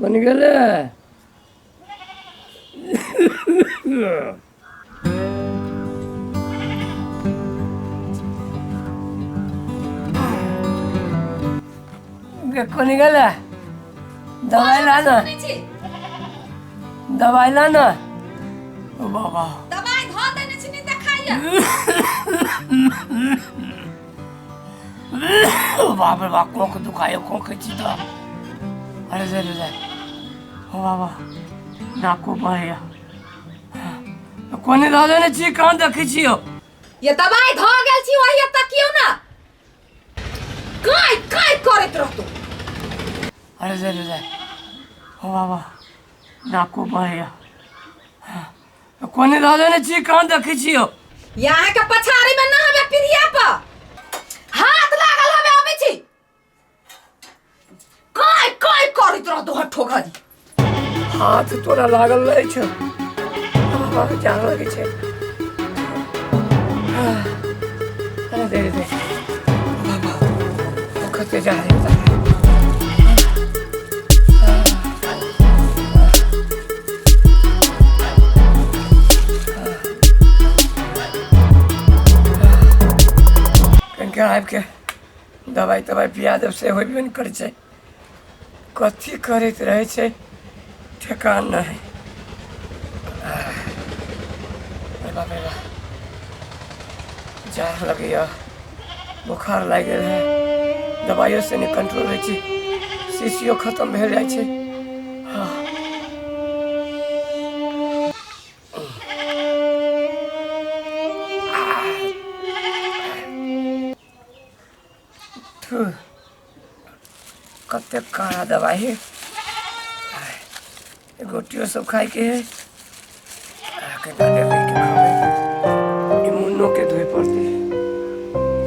कोणी गेलं कोणी गेलं दवाई ला ना दवाई ला ना ओ बाबा दवाई धो देने छी नहीं देखाइए ओ बाप रे बाप कोक दुखायो कोक चिता अरे जरे जा ओ बाबा नाको बहया कोनी ला देने छी कान देखै छियो ये दवाई धो गेल छी वही तकियो ना काय काय करत रहतो अरे जरे जा ओ बाबा नाको बहया कोनी ला देने छी कान देखै छियो यहाँ के पछाड़ी में ना हमें पिरिया पर हाथ लागल हमें आवे छी काय काय करत रहतो हठो घरी हाथ तोरा लागल रहै छ बाबा जान लगे छै अरे दे दे बाबा खते जा रे कनके आबि के दवाई तवाई पिया देव से होबे नहीं करै छै कथी करैत रहै छै ठेकान नहीं बाप रे जार लगैया बुखार लागि गेल है दवाइयों से नहीं कंट्रोल होइ छै शीशियो खत्म भेल जाइ छै कते काड़ा दवाई है गोटियों सब खाए के है मुन्नो के धोए पड़ते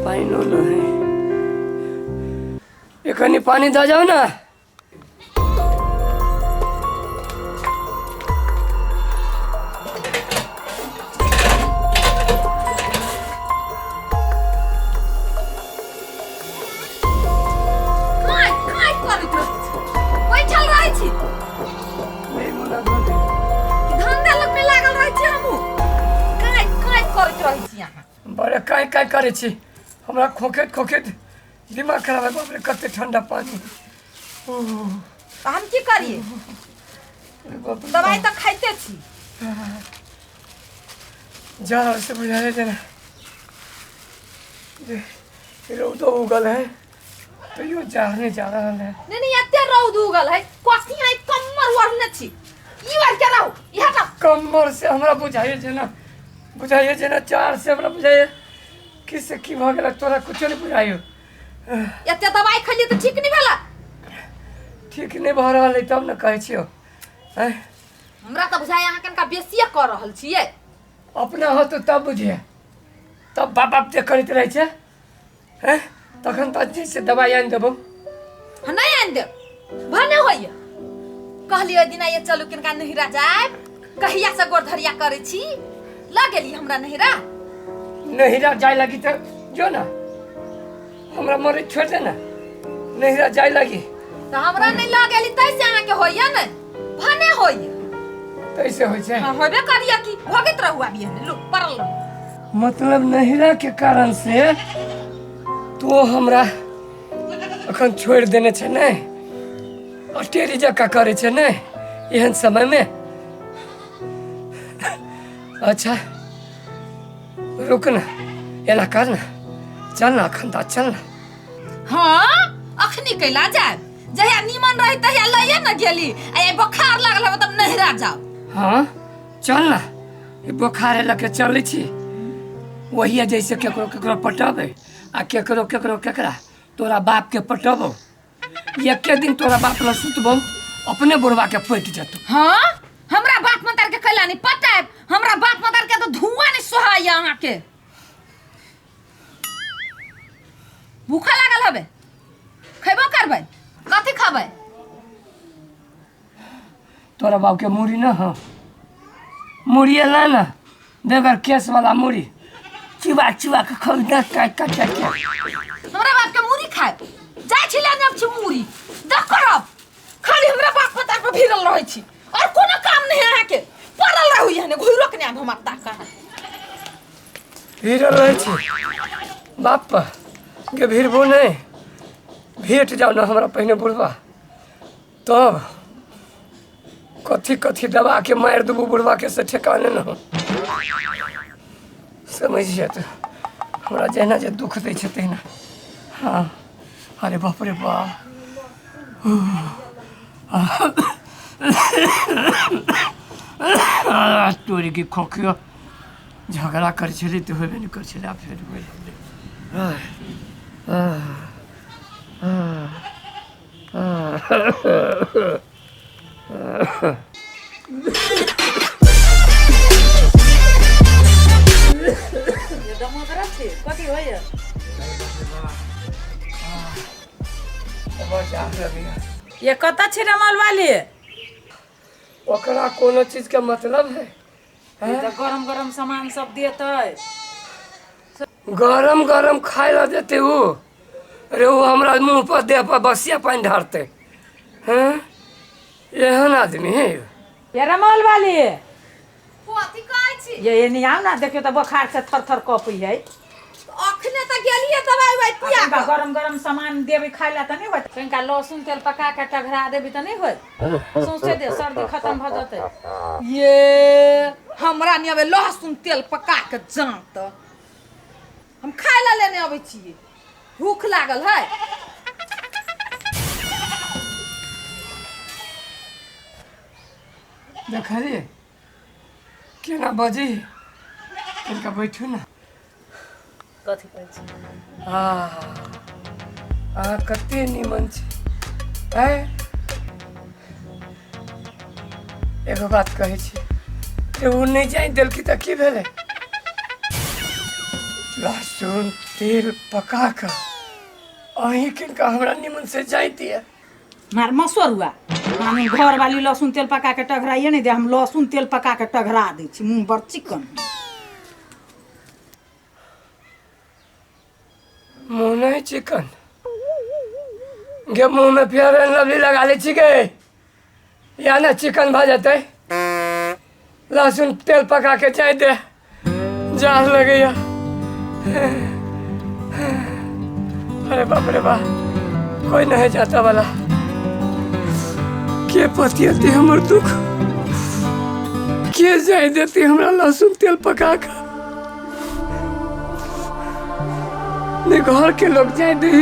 पानी नो है ये कनी पानी दा जाओ ना बड़े काय काय करे छी हमरा खोखेत खोखेत दिमाग खराब है बाप रे कते ठंडा पानी हम की करिए दवाई तो खाइते छी जा से बुझा देते ना रौद उगल है तो यो जाने जा रहा है नहीं एते रौद उगल है कथी है कमर वरने छी ई वार के रहू इहा का कमर से हमरा बुझाइए जे ना चार से हमरा बुझाइए किससे की भ गेल तोरा कुछ नहीं बुझाइयो एते दवाई खली तो ठीक नहीं भेला ठीक नहीं भ रहल है तब न कहै छियो हमरा तो बुझाय अहाँ कनका बेसिए कर रहल छियै अपना हो तो तब बुझिए तब बाप बाप जे करैत रहै छै हैं तखन त जी से दवाई आनि देबो नहीं आनि दे भने होइए कहलिए दिन ये चलू किनका नहिरा जाय कहिया से गोरधरिया करे छी ल गेली हमरा नहिरा नहिरा जाय लगी तो जो ना हमरा मरे छोड़ दे ना नहिरा जाय लगी तो हमरा नहीं ल गेली तैसे अहाँ के होइए न भने होइए तैसे होइ छै हां होबे करिया की भगत रहू अभी हमें लो परल मतलब नहिरा के कारण से तो हमरा अखन छोड़ देने छै ने अटेरी जका करे छै ने एहन समय में अच्छा रुक ना एला कर ना चल ना खंदा चल ना हां अखनी कैला जाय जहिया नीमन रही तहिया लइए न गेली आ ये बुखार लागल है तब नहिरा जाओ हां चल ना ये बुखार लगे चलै छी वही जैसे केकरो केकरो पटबे आ केकरो केकरो केकरा तोरा बाप के पटबो एक दिन तोरा बाप ल सुतबो अपने बुढ़वा के फट जतो हां हमरा बाप मतार के कैला नहीं पता है हमरा बाप मतार के तो धुआं नहीं सोहाय अहाँ के भूखा लागल हबे खैबो करबै कथी खाबै तोरा बाप के मुड़ी ना हो मुड़ी ला ना बेगर केस वाला मुड़ी चिबा चिबा के खोल दे काट काट के हमरा बाप के मुड़ी खाए जाय छिले न छी मुड़ी देख करब खाली हमरा बाप मतार पे जाए हम ताका भीड़ रहे छी बाप के भीड़बो नहीं भेट जाओ ना हमरा पहले बुढ़वा तब कथी कथी दबा के मार देबू बुढ़वा के से ठेकाने न हो समझिए तो हमरा जेना जे दुख दै छै तहिना हाँ अरे बाप रे बाप तोरी की खोखियो झगड़ा कर छली तो होबे नहीं कर छले फेर कथी होइए ये कतऽ छी रमल वाली ओकरा कोनो चीज के मतलब है तो गरम गरम सामान सब देते गरम गरम खाए ला देते वो अरे वो हमरा मुंह पर देह पर बसिया पानी ढारते हैं एहन आदमी है ये रमल वाली कथी कहै छी ये नहीं आउ ना देखियो त बुखार से थर थर कपई है अखने त गेलिए दवाई वाई पिया के गरम गरम सामान देबे खाइ ला त नहीं होत कनिका लहसुन तेल पका के टघरा देबे त नहीं होत सोचे दे सर्दी खत्म भ जते ये हमरा नहीं आवे लहसुन तेल पका के जात हम खाइ ला लेने आबै छिए भूख लागल है देखलिए केना बजी कनिका बैठू ना कथी कहै छी कते निमन छै एगो बात कहै छी उ नहीं जाए देलकी त की भेलै लहसुन तेल पका कर अहीं किनका हमरा निमन से जाय दिए मार मसरुआ माने घर वाली लहसुन तेल पका के टघराइए नहीं दे हम लहसुन तेल पका के टघरा दै छी मुंह बड़ चिकन मुंह नहीं चिकन गे मुंह में फेयर एंड लवली लगा ले छी गे या ना चिकन भा जाते लहसुन तेल पका के जाय दे जार लगैया अरे बाप रे बाप कोई नहीं जाता वाला के पति होती हमर दुख के जाय देती हमरा लहसुन तेल पका कर ने घर के लोग जाए दी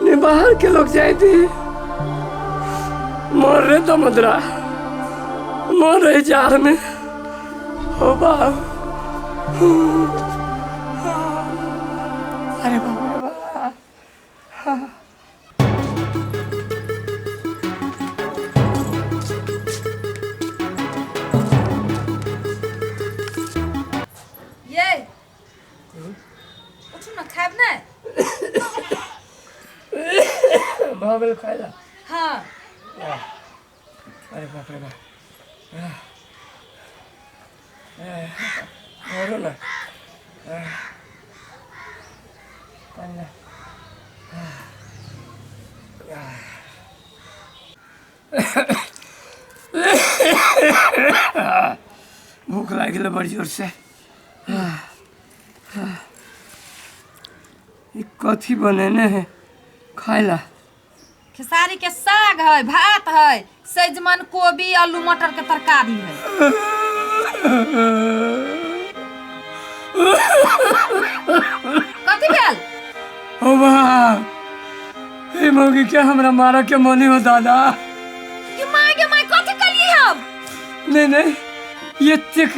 ने बाहर के लोग जाए दी मर रहे दमदरा मर रहे जार में हो बाप अरे बाप रे बाप ये उठू ना खाब ना भागल खाइला हाँ अरे बाप रे बाप और ना भूख लगी बड़ी जोर से कथी बनेने है खाइला खेसारी के साग है भात है सजमन कोबी आलू मटर के तरकारी है कथी भेल ओ बा ए मौगी क्या हमरा मारा के मनी हो दादा कि माय कथी कलिए हम नहीं ये तक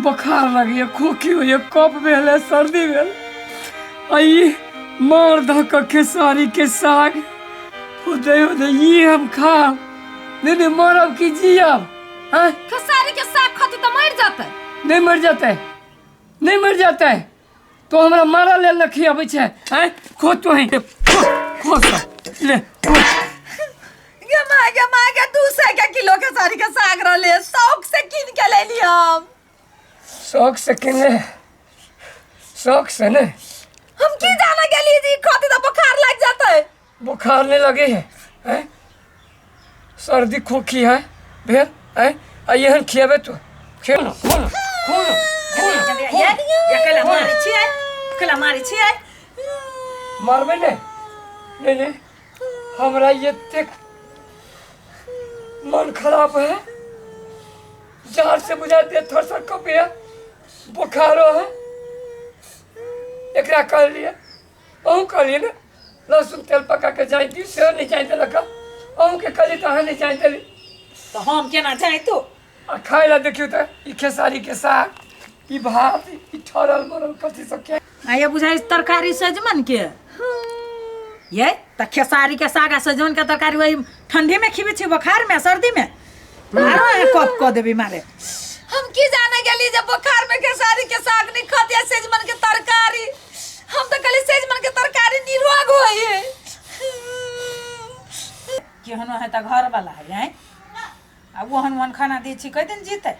बुखार लगी है खोखी हुई है कफ भेल है सर्दी भेल आई मार धक खेसारी के साग उदय ये हम खाओ नहीं मरब की जियब खेसारी के साग खाती तो मर जाते नहीं मर जाता है नहीं मर जाता है तो हमरा मारा ले न खियाबै छै हैं खो तो है खो ले गे माय के 200 किलो खेसारी के साग रहले शौक से किन के ले ली हम शौक से किन ले शौक से ने हम की जाना गेली जी खाती तो बुखार लग जाता है बुखार नहीं लगे है सर्दी खोखी है भेल है आ यहन खियाबे तो खेल खोल खोल अकेला मारी छियै अकेला मारी छियै मारबे नहीं हमरा ये तक मन खराब है जार से बुझा दे थोड़ा सा कप है बुखारो है एकरा कर लिए अहू कर लिए ना लहसुन तेल पका के जाई दी से नहीं जाई दे लका अहू के कली तो नहीं जाई दे तो हम केना जाई तो आ खाए ला देखियो त ई खेसारी के साग ई भात ई ठरल मरल कथि सब के आ ये बुझाई तरकारी सजमन के ये त खेसारी के साग आ सजमन के तरकारी वही ठंडी में खिबे छी बुखार में सर्दी में मारो एक कप क देबी मारे हम की जाने गेली जब बुखार में खेसारी के साग नहीं खाते सेजमन के तरकारी हम तो कल सेजमन के तरकारी निरोग होई है केहनो है त घर वाला है हैं आ वहन खाना दी छी कई दिन जीते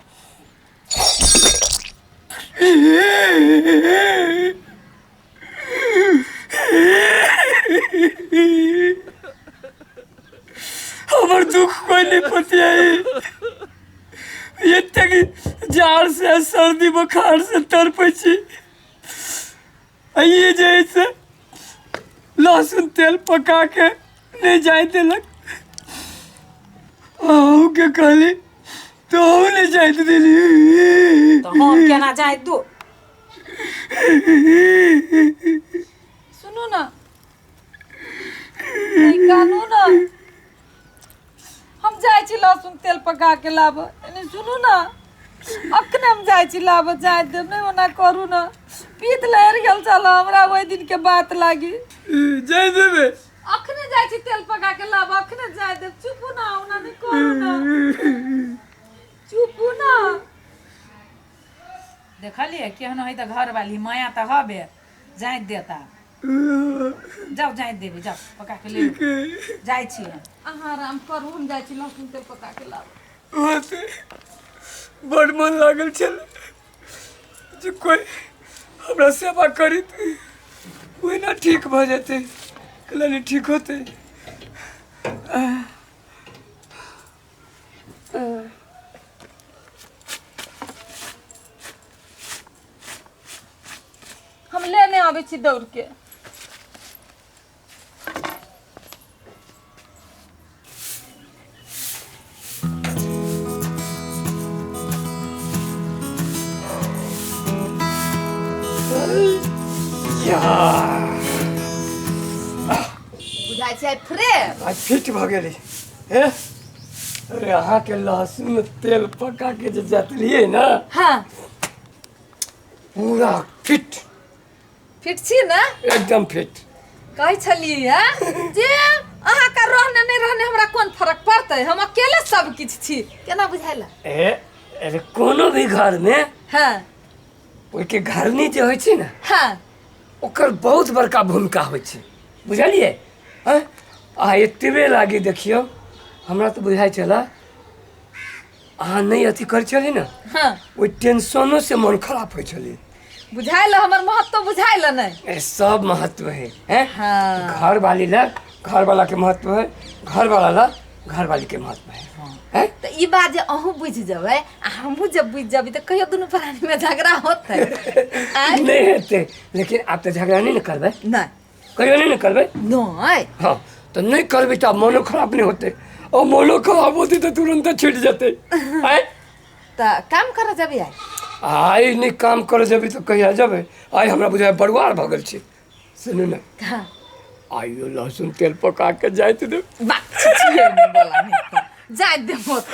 हमर दुख कोई नहीं पतियाई ये तक जार से सर्दी बुखार से तड़पे छी ये जैसे लहसुन तेल पका के नहीं जाए देलक आहू के कहली तो नहीं जाए दिली तो हम केना जाए दू सुनो ना नहीं कानू ना हम जाए छी लहसुन तेल पका के लाब नहीं सुनू ना अखने हम जाए छी लाब जाए देब नहीं ओना करू ना पीत लहर गेल चलो हमरा वही दिन के बात लागी जाए देबे अखने जाए छी तेल पका के लाब अखने जाए देब चुपू ना ओना नहीं करू ना चुपू ना देखलिए केहनो है त घर वाली माया त हबे जाए देता जाओ जाए देबी जाओ पका के ले जाए छी अहाँ आराम करू हम जाए छी लहसुन तेल पका के लाब होते बड़ मन लागल चल जो कोई हमरा सेवा करी वही ना ठीक भ जाते कला नहीं ठीक होते हम लेने आवे छी दौड़ के बुझाई छै फ्रेश आज फिट भ गेली हे अरे अहाँ के लहसुन में तेल पका के जो जातलिए ना हाँ पूरा फिट फिट छी ना एकदम फिट कहै छलिए जे अहाँ का रहने नहीं रहने हमरा कोन फर्क पड़तै हम अकेले सब किछ छी केना बुझाइला अरे कोनो भी घर में हाँ ओइ के घरनी जे होइ छै ना हाँ ओकर बहुत बड़का भूमिका होइ छै बुझलिए हाँ आ एतबे लागी देखियो हमरा तो बुझाई चला अहाँ नहीं अथी कर चली ना हाँ ओइ टेंशनो से मन खराब होइ छली बुझाइला हमर महत्व बुझाइला नहीं ए सब महत्व है हैं हाँ घर वाली ला घर वाला के महत्व है घर वाला ला घर वाली के महत्व है हैं तो ई बात जे अहू बुझ जबै आ हमहू जब बुझ जबै तो कहियो दुनू प्राणी में झगड़ा होतै नहीं हेते लेकिन आप तो झगड़ा नहीं न करबे नहीं कहियो नहीं न करबे नहीं हाँ तो नहीं करबे तो मनो खराब नहीं होते और मनो खराब होती तो तुरंत छूट जाते हैं तो काम कर जबै आई आई नहीं काम कर जब तो कहिया जब आई हमरा बुझाए बरुआर भ गेल छी सुनू ना हाँ आइयो लहसुन तेल पका के जाइत दे बात छियै नहीं बोला नहीं तो जाय दे मत